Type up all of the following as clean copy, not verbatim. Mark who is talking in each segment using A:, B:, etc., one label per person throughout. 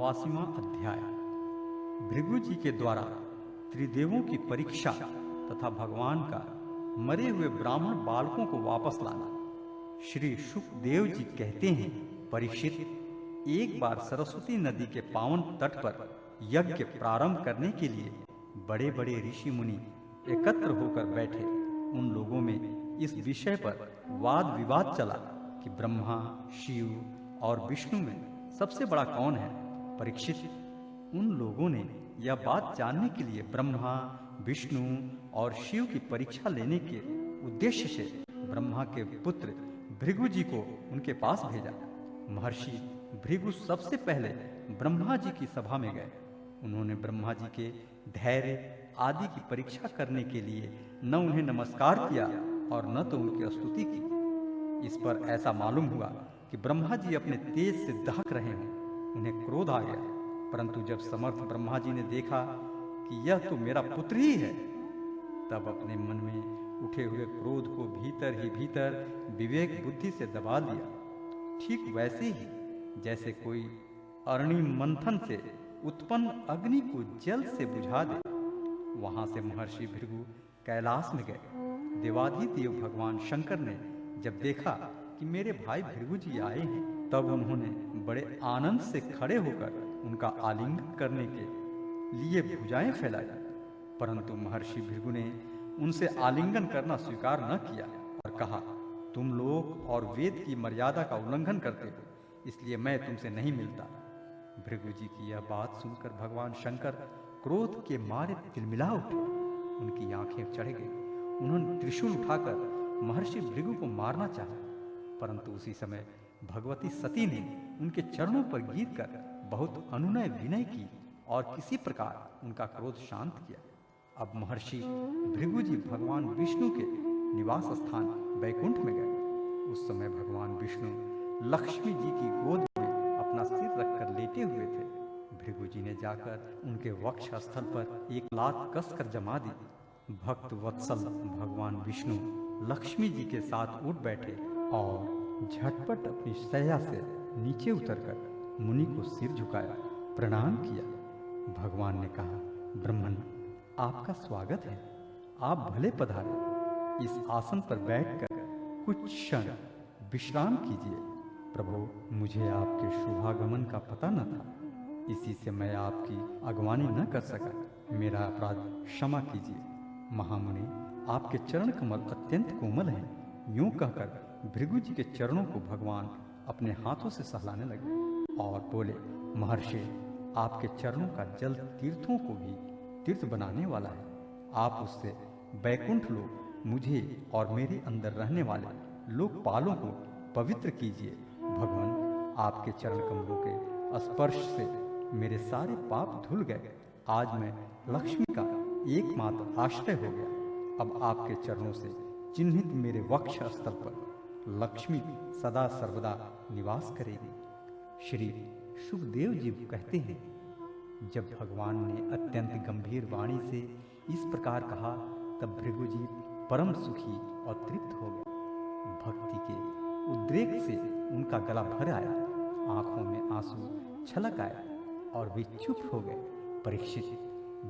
A: 89वां अध्याय। भृगु जी के द्वारा त्रिदेवों की परीक्षा तथा भगवान का मरे हुए ब्राह्मण बालकों को वापस लाना। श्री शुकदेव जी कहते हैं, परीक्षित, एक बार सरस्वती नदी के पावन तट पर यज्ञ प्रारंभ करने के लिए बड़े बड़े ऋषि मुनि एकत्र होकर बैठे। उन लोगों में इस विषय पर वाद विवाद चला कि ब्रह्मा, शिव और विष्णु में सबसे बड़ा कौन है। परीक्षित, उन लोगों ने यह बात जानने के लिए ब्रह्मा, विष्णु और शिव की परीक्षा लेने के उद्देश्य से ब्रह्मा के पुत्र भृगु जी को उनके पास भेजा। महर्षि भृगु सबसे पहले ब्रह्मा जी की सभा में गए। उन्होंने ब्रह्मा जी के धैर्य आदि की परीक्षा करने के लिए न उन्हें नमस्कार किया और न तो उनकी स्तुति की। इस पर ऐसा मालूम हुआ कि ब्रह्मा जी अपने तेज से दहक रहे हैं। उन्हें क्रोध आ गया, परंतु जब समर्थ ब्रह्मा जी ने देखा कि यह तो मेरा पुत्र ही है, तब अपने मन में उठे हुए क्रोध को भीतर ही भीतर विवेक बुद्धि से दबा दिया। ठीक वैसे ही जैसे कोई अरणि मंथन से उत्पन्न अग्नि को जल से बुझा दे। वहां से महर्षि भृगु कैलाश में गए। देवाधिदेव भगवान शंकर ने जब देखा कि मेरे भाई भृगु जी आए हैं, तब उन्होंने बड़े आनंद से खड़े होकर उनका आलिंगन करने के लिए भुजाएं फैलाई। परंतु महर्षि भृगु ने उनसे आलिंगन करना स्वीकार न किया और कहा, तुम लोक और वेद की मर्यादा का उल्लंघन करते हो, इसलिए मैं तुमसे नहीं मिलता। भृगु जी की यह बात सुनकर भगवान शंकर क्रोध के मारे तिलमिला उठे। उनकी आंखें चढ़ गई। उन्होंने त्रिशूल उठाकर महर्षि भृगु को मारना चाहा, परंतु उसी समय भगवती सती ने उनके चरणों पर गिरकर बहुत अनुनय विनय की और किसी प्रकार उनका क्रोध शांत किया। अब महर्षि भृगु जी भगवान विष्णु के निवास स्थान वैकुंठ में गए। उस समय भगवान विष्णु लक्ष्मी जी की गोद में अपना सिर रखकर लेटे हुए थे। भृगु जी ने जाकर उनके वक्ष स्थल पर एक लात कसकर जमा दी। भक्त वत्सल भगवान विष्णु लक्ष्मी जी के साथ उठ बैठे और झटपट अपनी शैया से नीचे उतरकर मुनि को सिर झुकाया, प्रणाम किया। भगवान ने कहा, ब्रह्मन, आपका स्वागत है। आप भले पधारे। इस आसन पर बैठकर कुछ क्षण विश्राम कीजिए। प्रभु, मुझे आपके शुभागमन का पता न था, इसी से मैं आपकी अगवानी न कर सका। मेरा अपराध क्षमा कीजिए। महामुनि, आपके चरण कमल अत्यंत कोमल हैं। यूं कहकर भृगु जी के चरणों को भगवान अपने हाथों से सहलाने लगे और बोले, महर्षि, आपके चरणों का जल तीर्थों को भी तीर्थ बनाने वाला है। आप उससे बैकुंठ लोक, मुझे और मेरे अंदर रहने वाले लोकपालों को पवित्र कीजिए। भगवान, आपके चरण कमलों के स्पर्श से मेरे सारे पाप धुल गए। आज मैं लक्ष्मी का एकमात्र आश्रय हो गया। अब आपके चरणों से चिन्हित मेरे वक्ष स्थल पर लक्ष्मी सदा सर्वदा निवास करेगी। श्री शुकदेव जी कहते हैं, जब भगवान ने अत्यंत गंभीर वाणी से इस प्रकार कहा, तब भृगु जी परम सुखी और तृप्त हो गए। भक्ति के उद्रेक से उनका गला भर आया, आंखों में आंसू छलक आया और वे चुप हो गए। परीक्षित,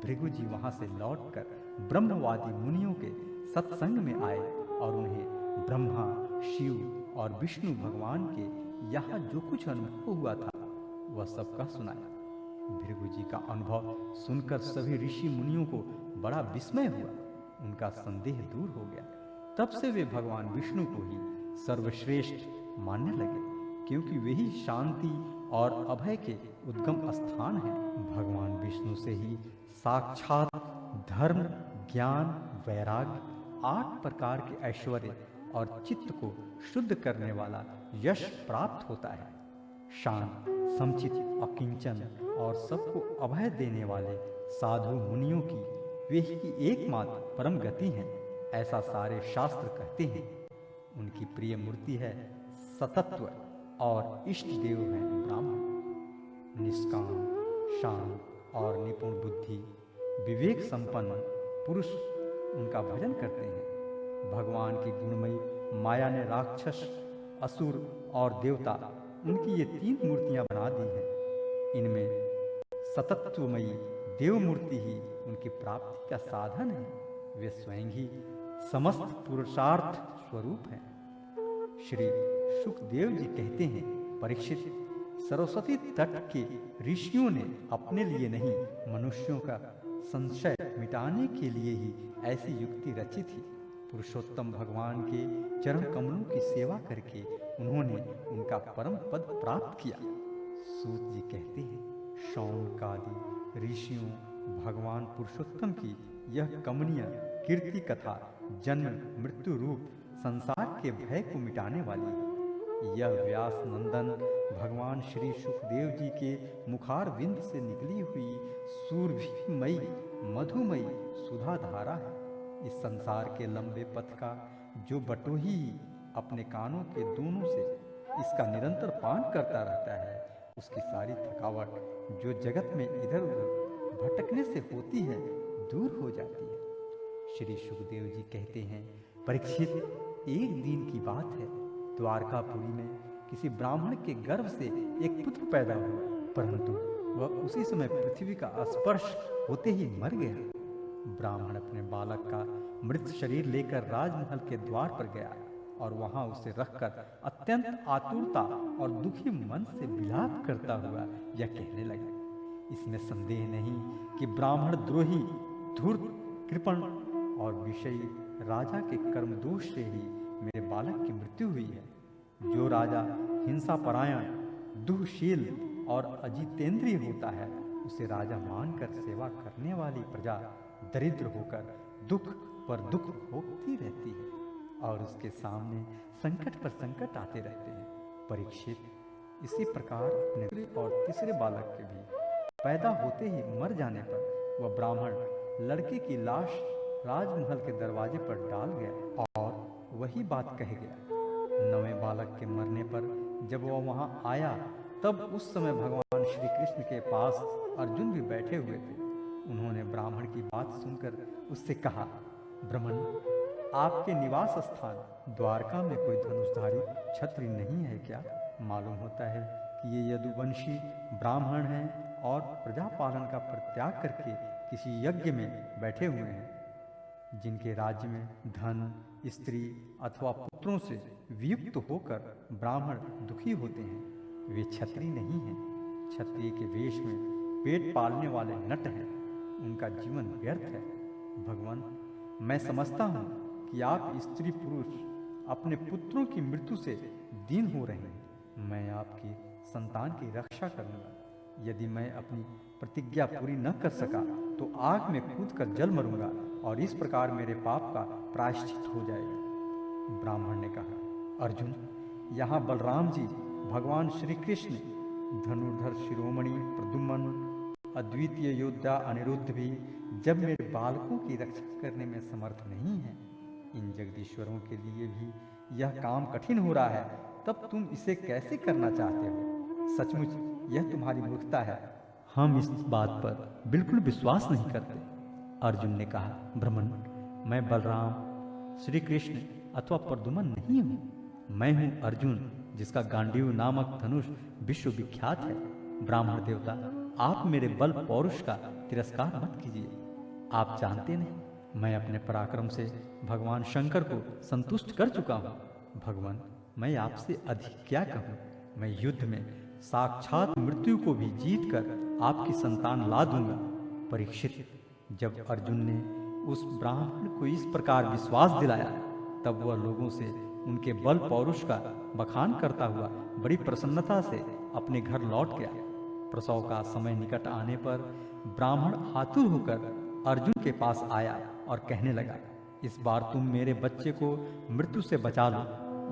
A: भृगु जी वहां से लौटकर ब्रह्मवादी मुनियों के सत्संग में आए और उन्हें ब्रह्मा, शिव और विष्णु भगवान के यहाँ जो कुछ अनुभव हुआ था वह सबका सुनाया। भृगु जी का अनुभव सुनकर सभी ऋषि मुनियों को बड़ा विस्मय हुआ। उनका संदेह दूर हो गया। तब से वे भगवान विष्णु को ही सर्वश्रेष्ठ मानने लगे, क्योंकि वे ही शांति और अभय के उद्गम स्थान हैं। भगवान विष्णु से ही साक्षात धर्म, ज्ञान, वैराग्य, 8 प्रकार के ऐश्वर्य और चित्त को शुद्ध करने वाला यश प्राप्त होता है। शांत, समचित, अकिंचन और सबको अभय देने वाले साधु मुनियों की वे ही एकमात्र परम गति है, ऐसा सारे शास्त्र कहते हैं। उनकी प्रिय मूर्ति है सतत्व और इष्ट देव है ब्राह्मण। निष्काम, शांत और निपुण बुद्धि, विवेक संपन्न पुरुष उनका भजन करते हैं। भगवान की गुणमयी माया ने राक्षस, असुर और देवता, उनकी ये 3 मूर्तियां बना दी हैं। इनमें सतत्वमयी देव मूर्ति ही उनकी प्राप्ति का साधन है। वे स्वयं ही समस्त पुरुषार्थ स्वरूप हैं। श्री सुखदेव जी कहते हैं, परीक्षित, सरस्वती तट के ऋषियों ने अपने लिए नहीं, मनुष्यों का संशय मिटाने के लिए ही ऐसी युक्ति रची थी। पुरुषोत्तम भगवान के चरण कमलों की सेवा करके उन्होंने उनका परम पद प्राप्त किया। सूत जी कहते हैं, शौनकादि ऋषियों भगवान पुरुषोत्तम की यह कमनीय कीर्ति कथा जन्म मृत्यु रूप संसार के भय को मिटाने वाली है। यह व्यास नंदन भगवान श्री सुखदेव जी के मुखार विंद से निकली हुई सूरभिमयी मधुमयी सुधा धारा है। इस संसार के लंबे पथ का जो बटोही अपने कानों के दोनों से इसका निरंतर पान करता रहता है, उसकी सारी थकावट जो जगत में इधर उधर भटकने से होती है दूर हो जाती है। श्री सुखदेव जी कहते हैं, परीक्षित, एक दिन की बात है, द्वारकापुरी में किसी ब्राह्मण के गर्भ से एक पुत्र पैदा हुआ, परंतु वह उसी समय पृथ्वी का स्पर्श होते ही मर गया। ब्राह्मण अपने बालक का मृत शरीर लेकर राजमहल के द्वार पर गया और वहां उसे रखकर अत्यंत आतुरता और दुखी मन से विलाप करता हुआ यह कहने लगा, इसमें संदेह नहीं कि ब्राह्मण द्रोही, धूर्त, कृपण और विषयी राजा के कर्म दोष से ही मेरे बालक की मृत्यु हुई है। जो राजा हिंसा परायण, दुःशील और अजितेंद्रिय होता है, उसे राजा मानकर सेवा करने वाली प्रजा दरिद्र होकर दुख पर दुख भोगती रहती है और उसके सामने संकट पर संकट आते रहते हैं। परीक्षित, इसी प्रकार अपने दूसरे और तीसरे बालक के भी पैदा होते ही मर जाने पर वह ब्राह्मण लड़के की लाश राजमहल के दरवाजे पर डाल गया और वही बात कह गया। नवें बालक के मरने पर जब वह वहां आया, तब उस समय भगवान श्री कृष्ण के पास अर्जुन भी बैठे हुए थे। उन्होंने ब्राह्मण की बात सुनकर उससे कहा, ब्राह्मण, आपके निवास स्थान द्वारका में कोई धनुषधारी क्षत्रिय नहीं है क्या? मालूम होता है कि ये यदुवंशी ब्राह्मण हैं और प्रजा पालन का परित्याग करके किसी यज्ञ में बैठे हुए हैं। जिनके राज्य में धन, स्त्री अथवा पुत्रों से वियुक्त होकर ब्राह्मण दुखी होते हैं, वे क्षत्रिय नहीं हैं। क्षत्रिय के वेश में पेट पालने वाले नट हैं, उनका जीवन व्यर्थ है। भगवान, मैं समझता हूँ कि आप स्त्री पुरुष अपने पुत्रों की मृत्यु से दीन हो रहे हैं। मैं आपकी संतान की रक्षा करूँगा। यदि मैं अपनी प्रतिज्ञा पूरी न कर सका तो आग में कूदकर जल मरूंगा और इस प्रकार मेरे पाप का प्रायश्चित हो जाएगा। ब्राह्मण ने कहा, अर्जुन, यहाँ बलराम जी, भगवान श्री कृष्ण, धनुर्धर शिरोमणि प्रद्युम्न, अद्वितीय योद्धा अनिरुद्ध भी जब मेरे बालकों की रक्षा करने में समर्थ नहीं है, इन जगदीश्वरों के लिए भी यह काम कठिन हो रहा है, तब तुम इसे कैसे करना चाहते हो? सचमुच यह तुम्हारी मूर्खता है। हम इस बात पर बिल्कुल विश्वास नहीं करते। अर्जुन ने कहा, ब्राह्मण, मैं बलराम, श्री कृष्ण अथवा प्रद्युम्न नहीं हूँ। मैं हूँ अर्जुन, जिसका गांडीव नामक धनुष विश्वविख्यात है। ब्राह्मण देवता, आप मेरे बल पौरुष का तिरस्कार मत कीजिए। आप जानते नहीं, मैं अपने पराक्रम से भगवान शंकर को संतुष्ट कर चुका हूँ। भगवान, मैं आपसे अधिक क्या कहूँ? मैं युद्ध में साक्षात मृत्यु को भी जीतकर आपकी संतान ला दूंगा। परीक्षित, जब अर्जुन ने उस ब्राह्मण को इस प्रकार विश्वास दिलाया, तब वह लोगों से उनके बल पौरुष का बखान करता हुआ बड़ी प्रसन्नता से अपने घर लौट गया। प्रसव का समय निकट आने पर ब्राह्मण आतुर होकर अर्जुन के पास आया और कहने लगा, इस बार तुम मेरे बच्चे को मृत्यु से बचा लो।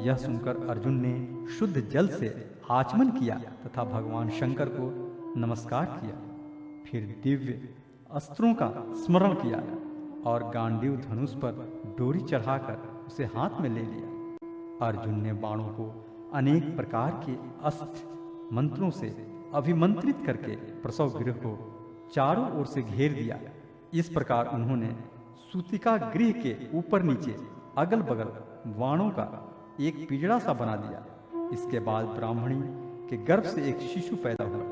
A: यह सुनकर अर्जुन ने शुद्ध जल से आचमन किया तथा भगवान शंकर को नमस्कार किया। फिर दिव्य अस्त्रों का स्मरण किया और गांडीव धनुष पर डोरी चढ़ाकर उसे हाथ में ले लिया। अर्जुन ने बाणों को अनेक प्रकार के अस्त्र मंत्रों से अभिमंत्रित करके प्रसव गृह को चारों ओर से घेर दिया। इस प्रकार उन्होंने सूतिका गृह के ऊपर नीचे अगल बगल बाणों का एक पिंजड़ा सा बना दिया। इसके बाद ब्राह्मणी के गर्भ से एक शिशु पैदा हुआ,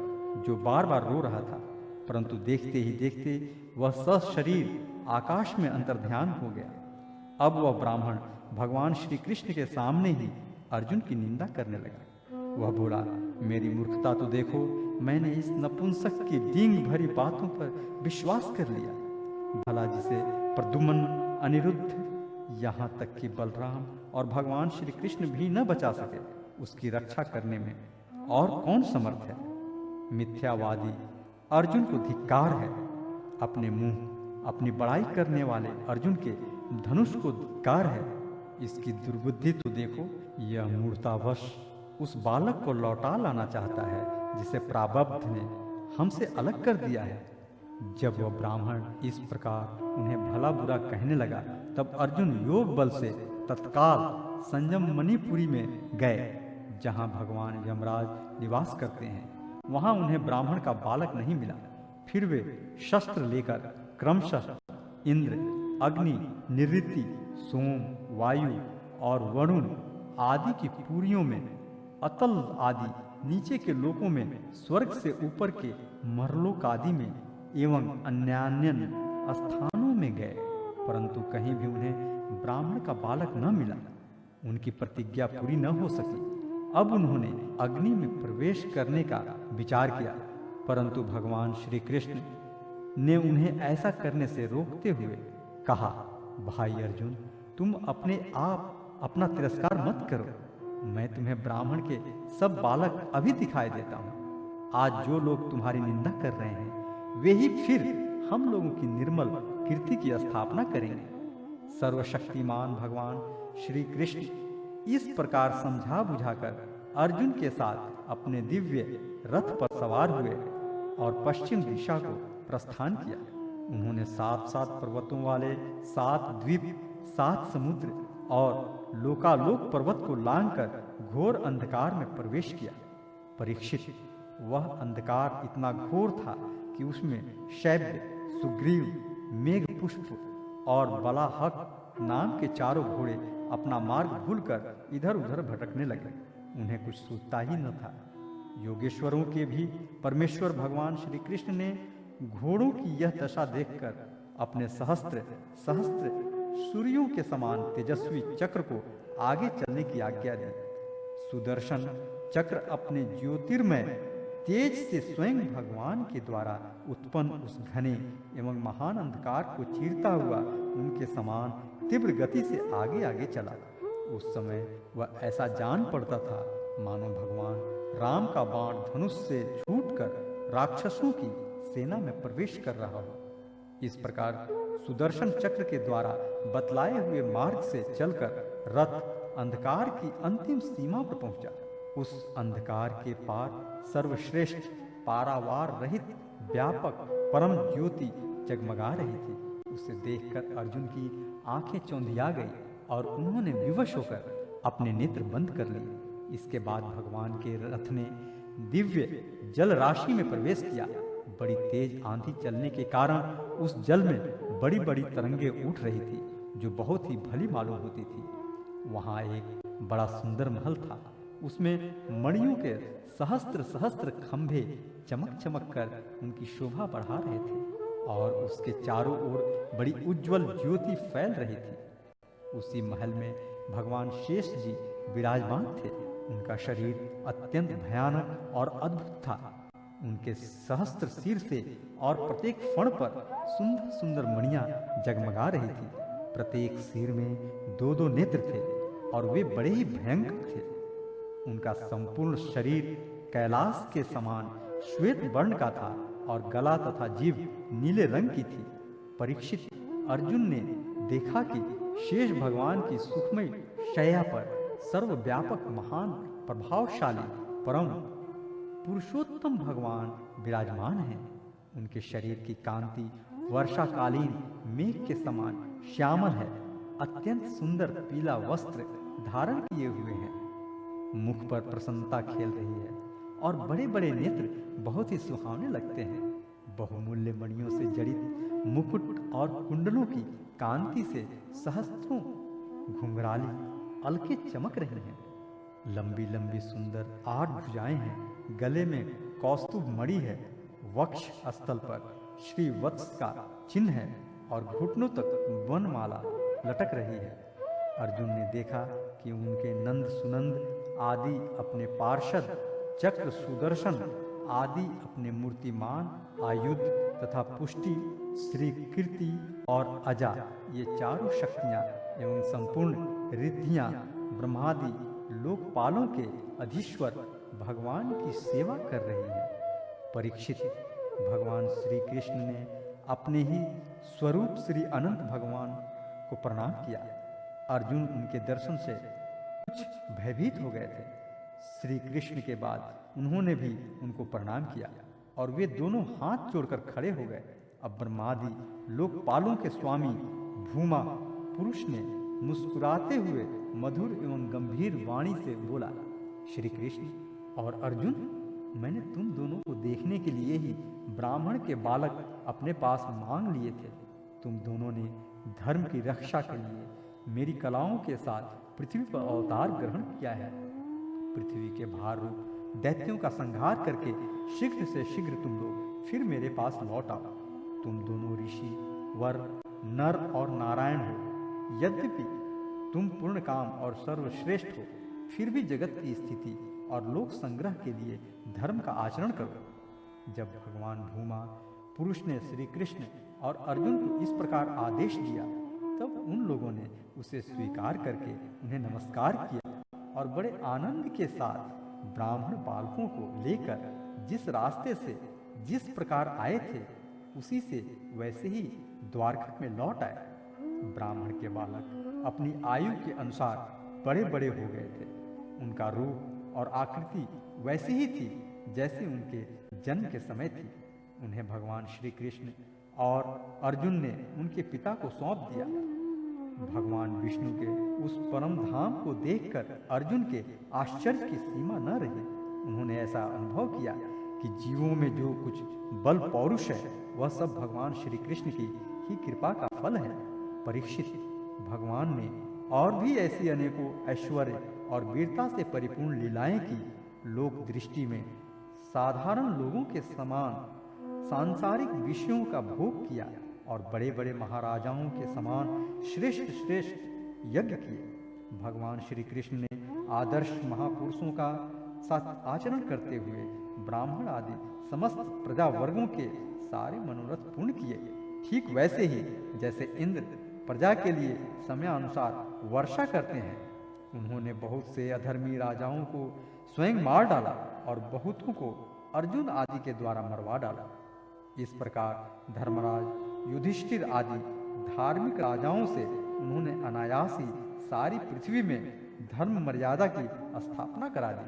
A: जो बार बार रो रहा था, परंतु देखते ही देखते वह सशरीर आकाश में अंतर्ध्यान हो गया। अब वह ब्राह्मण भगवान श्री कृष्ण के सामने ही अर्जुन की निंदा करने लगा। वह बोला, मेरी मूर्खता तो देखो, मैंने इस नपुंसक की डींग भरी बातों पर विश्वास कर लिया। भला जिसे प्रद्युम्न, अनिरुद्ध, यहाँ तक कि बलराम और भगवान श्री कृष्ण भी न बचा सके, उसकी रक्षा करने में और कौन समर्थ है? मिथ्यावादी अर्जुन को धिक्कार है। अपने मुंह अपनी बड़ाई करने वाले अर्जुन के धनुष को धिक्कार है। इसकी दुर्बुद्धि तो देखो, यह मूर्तावश उस बालक को लौटा लाना चाहता है जिसे प्रारब्ध ने हमसे अलग कर दिया है। जब वह ब्राह्मण इस प्रकार उन्हें भला बुरा कहने लगा, तब अर्जुन योग बल से तत्काल संयम मणिपुरी में गए, जहां भगवान यमराज निवास करते हैं। वहां उन्हें ब्राह्मण का बालक नहीं मिला। फिर वे शस्त्र लेकर क्रमशः इंद्र, अग्नि, निऋति, सोम, वायु और वरुण आदि की पुरियों में, अतल आदि नीचे के लोकों में, स्वर्ग से ऊपर के मरलोक आदि में एवं अन्यान्य स्थानों में गए, परंतु कहीं भी उन्हें ब्राह्मण का बालक न मिला। उनकी प्रतिज्ञा पूरी न हो सकी। अब उन्होंने अग्नि में प्रवेश करने का विचार किया, परंतु भगवान श्री कृष्ण ने उन्हें ऐसा करने से रोकते हुए कहा, भाई अर्जुन, तुम अपने आप अपना तिरस्कार मत करो। मैं तुम्हें ब्राह्मण के सब बालक अभी दिखाई देता हूँ। आज जो लोग तुम्हारी निंदा कर रहे हैं, वे ही फिर हम लोगों की निर्मल कीर्ति की स्थापना करेंगे। सर्वशक्तिमान भगवान श्री कृष्ण इस प्रकार समझा बुझाकर अर्जुन के साथ अपने दिव्य रथ पर सवार हुए और पश्चिम दिशा को प्रस्थान किया। उन्होंने 7 पर्वतों वाले 7 द्वीप, 7 समुद्र और लोकालोक पर्वत को लांघकर घोर अंधकार में प्रवेश किया। परीक्षित, वह अंधकार इतना घोर था कि उसमें शैब्य, सुग्रीव, मेघपुष्प और बलाहक नाम के चारों घोड़े अपना मार्ग भूलकर इधर उधर भटकने लगे। उन्हें कुछ सूझता ही न था। योगेश्वरों के भी परमेश्वर भगवान श्री कृष्ण ने घोड़ों की यह दशा देखकर अपने सहस्त्र सूर्यों के समान तेजस्वी चक्र को आगे चलने की आज्ञा दी। सुदर्शन चक्र अपने ज्योतिर्मय तेज से स्वयं भगवान के द्वारा उत्पन्न उस घने एवं महान अंधकार को चीरता हुआ उनके समान तीव्र गति से आगे आगे चला। उस समय वह ऐसा जान पड़ता था मानो भगवान राम का बाण धनुष से छूटकर राक्षसों की सेना में प्रवेश कर रहा हो। इस प्रकार सुदर्शन चक्र के द्वारा बतलाए हुए मार्ग से चलकर रथ अंधकार की अंतिम सीमा पर पहुंचा। उस अंधकार के पार सर्वश्रेष्ठ, पारावार रहित, व्यापक परम ज्योति जगमगा रही थी। उसे देखकर अर्जुन की आंखें चौंधिया गई और उन्होंने विवश होकर अपने नेत्र बंद कर लिए। इसके बाद भगवान के रथ ने दिव्य जल राशि में प्रवेश किया। बड़ी तेज आंधी चलने के कारण उस जल में बड़ी बड़ी तरंगे उठ रही थी, जो बहुत ही भली मालूम होती थी। वहां एक बड़ा सुंदर महल था। उसमें मणियों के सहस्त्र खंभे चमक चमक कर उनकी शोभा बढ़ा रहे थे और उसके चारों ओर बड़ी उज्जवल ज्योति फैल रही थी। उसी महल में भगवान शेष जी विराजमान थे। उनका शरीर अत्यंत भयानक और अद्भुत था। उनके सहस्त्र सिर से और प्रत्येक फण पर सुंदर सुंदर मणियां जगमगा रही थी। प्रत्येक सिर में 2-2 नेत्र थे और वे बड़े ही भयंकर थे। उनका संपूर्ण शरीर कैलाश के समान श्वेत वर्ण का था और गला तथा जीभ नीले रंग की थी। परीक्षित, अर्जुन ने देखा कि शेष भगवान की सुखमय शैया पर सर्वव्यापक, महान, प्रभावशाली, परम पुरुषोत्तम भगवान विराजमान हैं। उनके शरीर की कांति वर्षाकालीन मेघ के समान श्यामल है। अत्यंत सुंदर पीला वस्त्र धारण किए हुए हैं। मुख पर प्रसन्नता खेल रही है और बड़े बड़े नेत्र बहुत ही सुहावने लगते हैं। बहुमूल्य मणियों से जड़ित मुकुट और कुंडलों की कांति से सहस्त्रों घुंघराली अलके चमक रही हैं। लंबी लंबी सुंदर 8 भुजाएं हैं। गले में कौस्तुभ मणि है, वक्ष स्थल पर श्री वत्स का चिन्ह है और घुटनों तक वनमाला लटक रही है। अर्जुन ने देखा कि उनके नंद सुनंद आदि अपने पार्षद, चक्र सुदर्शन आदि अपने मूर्तिमान आयुध तथा पुष्टि, श्री कीर्ति और अजा ये चारों शक्तियां एवं संपूर्ण रिद्धियां ब्रह्मादि लोकपालों के अधीश्वर भगवान की सेवा कर रही है। परीक्षित, भगवान श्री कृष्ण ने अपने ही स्वरूप श्री अनंत भगवान को प्रणाम किया। अर्जुन उनके दर्शन से कुछ भयभीत हो गए थे। श्री कृष्ण के बाद उन्होंने भी उनको प्रणाम किया और वे दोनों हाथ जोड़कर खड़े हो गए। अब ब्रह्मादि लोकपालों के स्वामी भूमा पुरुष ने मुस्कुराते हुए मधुर एवं गंभीर वाणी से बोला, श्री कृष्ण और अर्जुन, मैंने तुम दोनों को देखने के लिए ही ब्राह्मण के बालक अपने पास मांग लिए थे। तुम दोनों ने धर्म की रक्षा के लिए मेरी कलाओं के साथ पृथ्वी पर अवतार ग्रहण किया है। पृथ्वी के भार रूप दैत्यों का संहार करके शीघ्र से शीघ्र तुम लोग फिर मेरे पास लौट आओ। तुम दोनों ऋषि, वर, नर और नारायण हो। यद्यपि तुम पूर्ण काम और सर्वश्रेष्ठ हो, फिर भी जगत की स्थिति और लोक संग्रह के लिए धर्म का आचरण करो। जब भगवान भूमा पुरुष ने श्री कृष्ण और अर्जुन को इस प्रकार आदेश दिया, तब उन लोगों ने उसे स्वीकार करके उन्हें नमस्कार किया और बड़े आनंद के साथ ब्राह्मण बालकों को लेकर जिस रास्ते से जिस प्रकार आए थे, उसी से वैसे ही द्वारका में लौट आए। ब्राह्मण के बालक अपनी आयु के अनुसार बड़े बड़े हो गए थे। उनका रूप और आकृति वैसी ही थी जैसे उनके जन्म के समय थी। उन्हें भगवान श्री कृष्ण और अर्जुन ने उनके पिता को सौंप दिया। भगवान विष्णु के उस परम धाम को देखकर अर्जुन के आश्चर्य की सीमा न रही। उन्होंने ऐसा अनुभव किया कि जीवों में जो कुछ बल पौरुष है, वह सब भगवान श्री कृष्ण की ही कृपा का फल है। परीक्षित, भगवान ने और भी ऐसी अनेकों ऐश्वर्य और वीरता से परिपूर्ण लीलाएं की। लोक दृष्टि में साधारण लोगों के समान सांसारिक विषयों का भोग किया और बड़े बड़े महाराजाओं के समान श्रेष्ठ श्रेष्ठ यज्ञ किए। भगवान श्री कृष्ण ने आदर्श महापुरुषों का साथ आचरण करते हुए ब्राह्मण आदि समस्त प्रजा वर्गों के सारे मनोरथ पूर्ण किए। ठीक वैसे ही जैसे इंद्र प्रजा के लिए समयानुसार वर्षा करते हैं। उन्होंने बहुत से अधर्मी राजाओं को स्वयं मार डाला और बहुतों को अर्जुन आदि के द्वारा मरवा डाला। इस प्रकार धर्मराज, युधिष्ठिर आदि धार्मिक राजाओं से उन्होंने अनायास ही सारी पृथ्वी में धर्म मर्यादा की स्थापना करा दी।